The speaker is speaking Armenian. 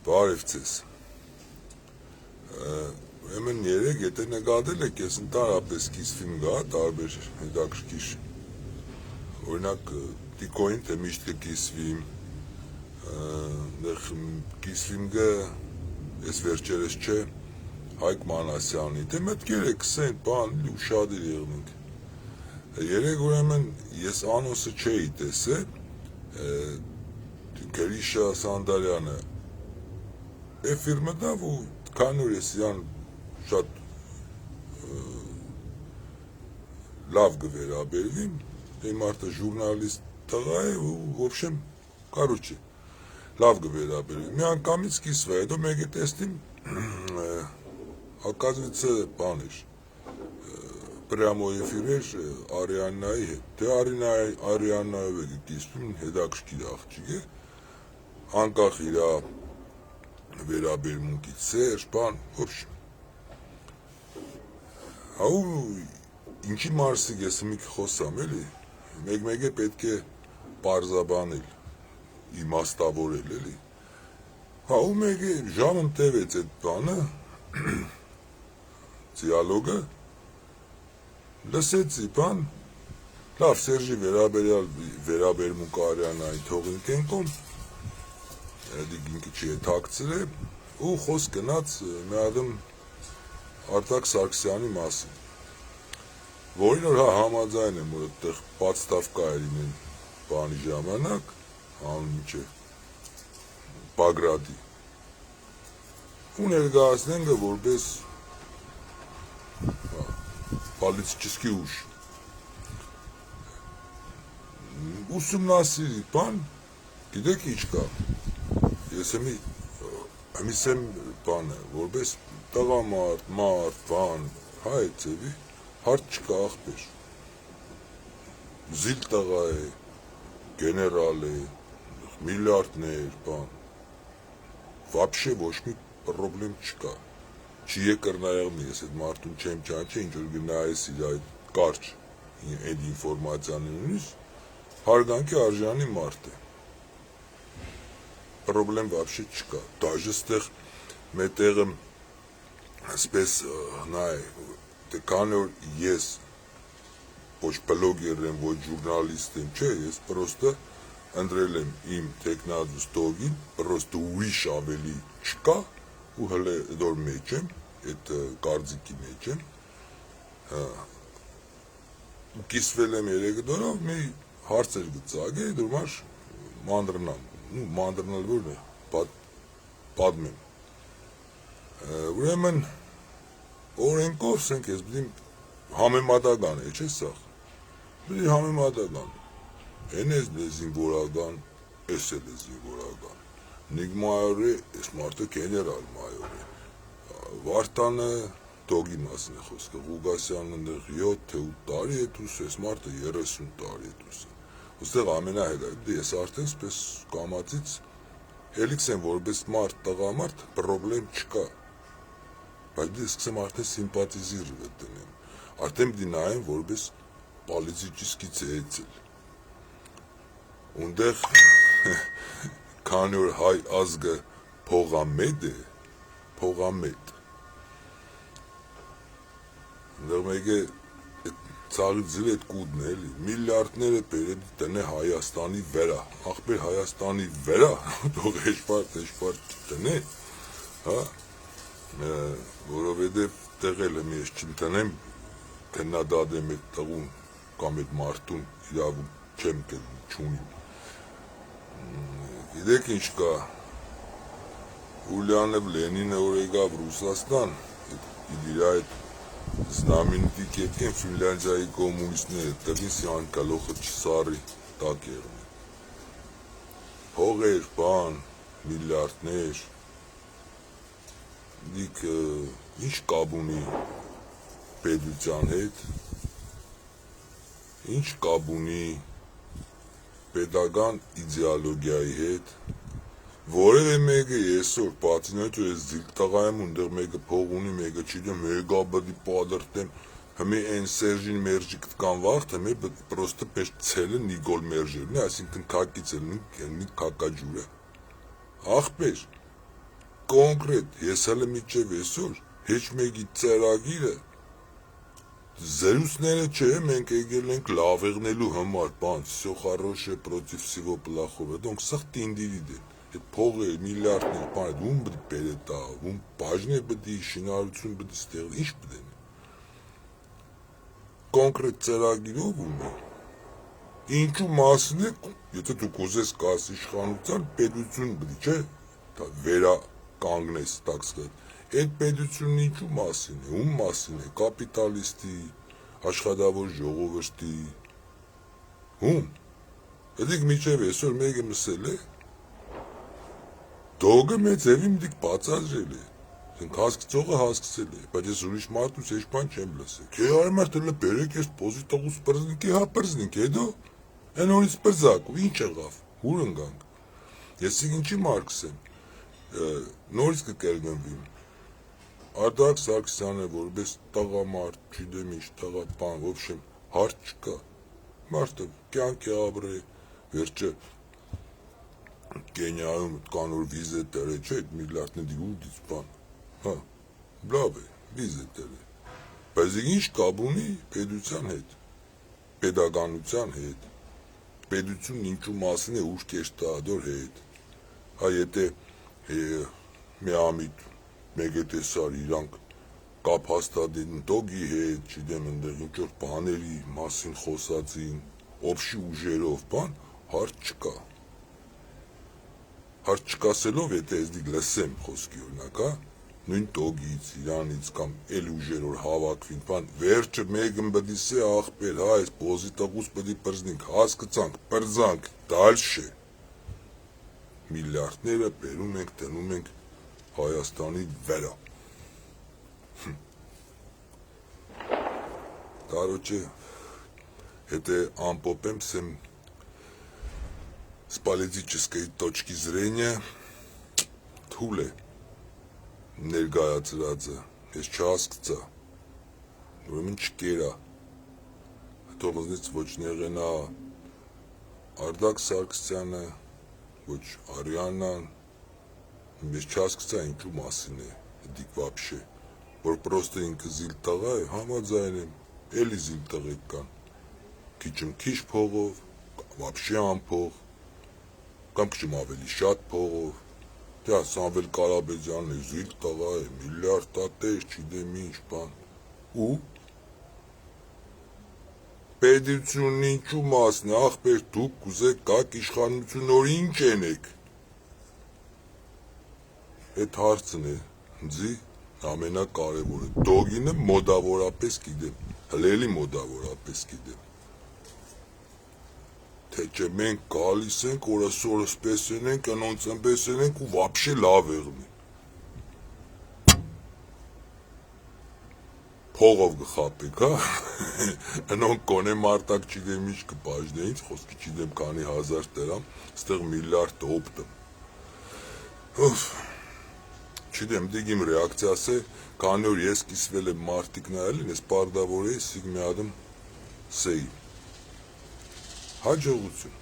Բարև ձեզ։ Ուրեմն երեք եթե նկատել եք, ես ընդհանրապես կիսվիմ գա, տարբեր հետաքրքիր, օրինակ տիկոին թե միշտ կկիսվիմ, կիսվիմ գը, ես վերջերս չէ, Հայկ Մանասյանի, թե մտքեր եք սեն, բան, ուշադիր եղնենք։ Երեք ուրեմն ես անոնսը չէի տեսել, Գրիշա Սանդարյանը էֆիր մտավ ու քանի որ ես իրան շատ լավ կվերաբերվիմ, մարդը ժուրնալիստ տղա է ու ոբշեմ, կարուչի, լավ կվերաբերվիմ, մի անգամից կիսվա, հետո մեկ է տեսնիմ, оказывается, բան էր, պրյամո էֆիր էր Արիաննայի հետ, թե Արիաննայով է կիսվում, հետաքրքիր աղջիկ է, անկախ իրա վերաբերմունքից Սերժ, բան, ոբշեմ։ Հաու ինչի մարսիկ ես մի խոսամ էլի, մեկ է պետք է պարզաբանել, իմաստավորել էլի։ Հաու մեկ է ժամն տևեց այդ բանը, դիալոգը, լսեցի բան, լավ Սերժի վերաբերմունք Արիանային թողինք ենքոն, ինքը չի թակցր է, ու խոսք գնաց մի ադմ Արտակ Սարգսյանի մասին, որին որ համաձայն եմ, որ այդտեղ պատստավկա էր ինեն բանի ժամանակ, միջև Բագրատի, ու ներկայացնենք որպես պոլիտический ուժ, ուսումնասիրի բան, գիտեք ինչ կա, ես եմ բանը, որպես տղամարդ, բան, հայ ձևի, հարդ չկա աղբեր, զիլ տղա է, գեներալ է, միլիարդներ, բան, վաբշե ոչ մի պրոբլեմ չկա, չի եկրնայեղնի, ես այդ մարդուն չեմ ճանչե, ինչ որ գնայես իր այդ կարճ, այդ ինվորմացիաներինից, հարգանքի արժանի մարդ է, պրոբլեմ վաբշե չկա, դաժե ստեղ մետեղը, ասպես նայ, քանի որ ես ոչ բլոգեր եմ, ոչ ժուրնալիստ եմ, չէ, ես պրոստը ընտրել եմ իմ տեխնազու ստողին, պրոստը ուրիշ ավելի չկա, ու հլե դոր մեջ եմ, այդ կարծիքի մեջ եմ, ու կիսվել եմ երեկ դորով, մի հարցեր գծագ է, դուրմար մանդրնամ, մանդրնալ որն է, պատմեմ, ուրեմն, օրենքով սենք ես բդիմ համեմատական է, չէ սաղ, բդի համեմատական, են ես զինվորական, ես էլ է զինվորական, նիգ մայոր է, ես մարդը գեներալ մայոր է, Վարդանը դոգի մասին է խոսքը, Ղուգասյանն ընդեղ 7 թե 8 տարի է տուս, ես մարդը 30 տարի է տուս, ուստեղ ամենահետ է, ես արդեն սպես կամացից, հելիքս եմ որպես մարդ, տղամարդ, պրոբլեմ չկա, բայց դե սկսեմ արդեն սիմպատիզիրը տնեմ, արդեն պդի նայեմ որպես պոլիտический ցեյցել, ունդեղ քանի որ հայ ազգը փողամետ է, փողամետ, ունդեղ մեկ է ծաղի ձր էդ կուդն է, միլիարդները պերեդ տնե Հայաստանի վերա, աղբեր Հայաստանի վերա, թող էշպարտ տնե, հա, որովհետև տեղել եմ ես չընտնեմ, քննադատեմ այդ տղուն կամ այդ մարդուն իրավունք չեմ չունիմ, գիտեք ինչ կա, Ուլյանև Լենինը որ եկավ Ռուսաստան, իր այդ Знаменитый կետքեն Ֆինլանդիայի կոմունիստները տղին սյան կալոխը չսարի տակ եղնի, փողեր, բան, միլիարդներ, դիք ինչ կապ ունի պետության հետ, ինչ կապ ունի պետական իդեալոգիայի հետ, որևէ մեկը եսօր պացինոյց որ ես ձիլ տղա եմ ունդեղ մեկը փող ունի, մեկը չիդեմ, մեկա բդի պադրտեմ, հմի են Սերժին մերժիկ տկան վաղթ, հմի պրոստը պեշ ցելը Նիկոլ մերժերն է, այսինքն կակից էլ մի կակաջուր է, աղբեր, կոնկրետ ես հələ միջև այսօր հեչ մեկի ծրագիրը զրույցները չէ, մենք եկել ենք լավ համար, բան, всё хорошее против всего плохого, donc սխտի ինդիվիդ այդ փողեր, միլիարդներ, բան, ում պետք է բերետա, ում բաժներ պետք է շինարարություն պետք է ստեղծի, ինչ պետք է կոնկրետ ծրագիրով ում է ինչու մասին է, եթե դու կուզես կաս իշխանության, պետություն պետք է, չէ, վերականգնես, так сказать, այդ պետությունն ինչու մասին է, ում մասին է, կապիտալիստի, աշխատավոր ժողովրդի, ում, հետիք միջև այսօր մեկը մսել է, դոգը մեծ էվի մտիկ բացադրել է, հասկցողը հասկցել է, բայց ես ուրիշ մարդուց ես բան չեմ լսել, չէ արմարդ էլը բերեք ես պոզիտողուց պրզնինք, հա պրզնինք, հետո, են օրից պրզակու, ինչ եղավ, հուր ընգանք, եսիք ինչի մարկսեմ, նորից կկերգնվիմ, Արտակ Սարգսյանը որպես տղամարդ, չգիտեմ ինչ, տղապան, в общем, հարց չկա, մարդը կյանքի ապրե, վերջը Կենիայում կան որ վիզ է տերը, չէ, այդ միլիարդների ուտից բան, հա, լավ է, վիզ է տերը, բայց ինչ կապ ունի պետության հետ, պետականության հետ, պետությունն ինչու մասին է ուր կեշտադոր հետ, հա, եթե միամիտ մեկ է տեսար իրանք կապ հաստատին դոգի հետ, չգիտեմ ընդեղ ինչ-որ բաների մասին խոսածին, օբշի ուժերով բան, հարց չկա, հարց չկասելով, եթե ես դիք լսեմ խոսքի օրինակ, հա, նույն տոգից, իրանից կամ էլ ուժերոր հավաքվին, բան, վերջը մեկը պետք է սե աղբեր, հա, այս պոզիտողուց պետք է պրզնինք, հասկացանք, պրզանք, դալշե, միլիարդները բերում ենք, դնում ենք Հայաստանի վրա, Короче, это ампопем всем с политической точки зрения թուլ է ներգայացրածը, ես չհասկացա, ուրեմն չկերա, թողնից ոչ Նեղենա, Արտակ Սարգսյանը, ոչ Արիանան, ես չհասկացա ինչու մասին է, դիք вообще, որ պրոստը ինքը զիլ տղա է, համաձայն եմ, էլի զիլ տղեկ կան, քիչմ քիչ փողով, вообще անփող, կամ քիչմ ավելի շատ փողով, դե Սամվել Կարապետյանն է զիլ տղա է, միլիարդ տատեր, չգիտեմ ինչ բան, ու պետությունն ինչու մասն է, ախպեր դուք կուզեք կաք իշխանություն նոր ինչ ենեք, այդ հարցն է, ձի ամենակարևորը, դոգինը մոդավորապես գիտեմ, հլելի մոդավորապես գիտեմ, թե չէ մենք գալիս ենք, օրասորս պեսեն ենք, անոնցն պեսեն ենք ու վապշե լավ եղնի, փողով գխապեք, հա, անոնք կոնե մարդակ չիդեմ ինչ կպաժն է, ինձ խոսքի չիդեմ կանի հազար տերամ, ստեղ միլիարդ օպտմ, չիդեմ դիգիմ ռեակցիաս է, քանի որ ես կիսվել եմ մարդիկ նայելին, ես պարդավոր էի, սիգ մի ադմ սեի, հաջողություն